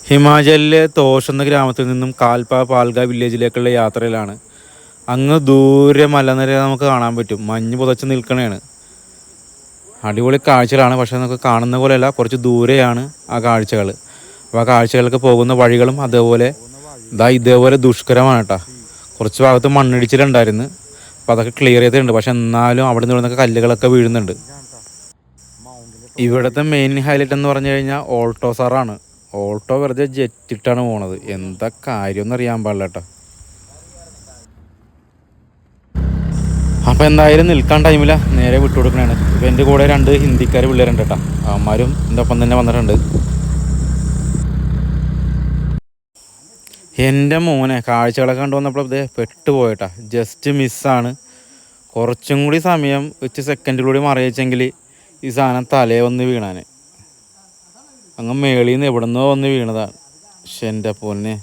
ഹിമാചലിലെ തോഷ് എന്ന ഗ്രാമത്തിൽ നിന്നും കാൽപ പാൽഗ വില്ലേജിലേക്കുള്ള യാത്രയിലാണ്. അങ്ങ് ദൂരെ മലനിര നമുക്ക് കാണാൻ പറ്റും. മഞ്ഞ് പുതച്ച് നിൽക്കണേണ്. അടിപൊളി കാഴ്ചകളാണ്. പക്ഷേ നമുക്ക് കാണുന്ന പോലെയല്ല, കുറച്ച് ദൂരെയാണ് ആ കാഴ്ചകൾ. അപ്പോൾ ആ കാഴ്ചകൾക്ക് പോകുന്ന വഴികളും ഇതേപോലെ ദുഷ്കരമാണ് കേട്ടോ. കുറച്ച് ഭാഗത്ത് മണ്ണിടിച്ചിലുണ്ടായിരുന്നു. അപ്പോൾ അതൊക്കെ ക്ലിയർ ചെയ്തിട്ടുണ്ട്. പക്ഷെ എന്നാലും അവിടെ നിന്നൊക്കെ കല്ലുകളൊക്കെ വീഴുന്നുണ്ട്. ഇവിടുത്തെ മെയിൻ ഹൈലൈറ്റ് എന്ന് പറഞ്ഞു കഴിഞ്ഞാൽ ഓൾട്ടോ സാറാണ്. ഓൾട്ടോ വെറുതെ ജെറ്റിട്ടാണ് പോണത്. എന്താ കാര്യമൊന്നും അറിയാൻ പാടില്ല കേട്ടോ. അപ്പോൾ എന്തായാലും നിൽക്കാൻ ടൈമില്ല, നേരെ വിട്ടു കൊടുക്കണതാണ്. ഇപ്പോൾ എൻ്റെ കൂടെ 2 ഹിന്ദിക്കാർ പിള്ളേരുണ്ട് കേട്ടോ. അവന്മാരും എൻ്റെ ഒപ്പം തന്നെ വന്നിട്ടുണ്ട്. എൻ്റെ മോനെ കാഴ്ചകളൊക്കെ കണ്ടു വന്നപ്പോൾ ഇത് പെട്ടുപോയിട്ടാ. ജസ്റ്റ് മിസ്സാണ്. കുറച്ചും കൂടി സമയം സെക്കൻഡിലൂടെ മറിയിച്ചെങ്കിൽ ഈ സാധനം തലേ വന്ന് വീണാൻ. അങ്ങ് മേളിൽ നിന്ന് എവിടെ നിന്നോ വന്ന് വീണതാണ്. പക്ഷെ എൻ്റെ പൊന്നെ,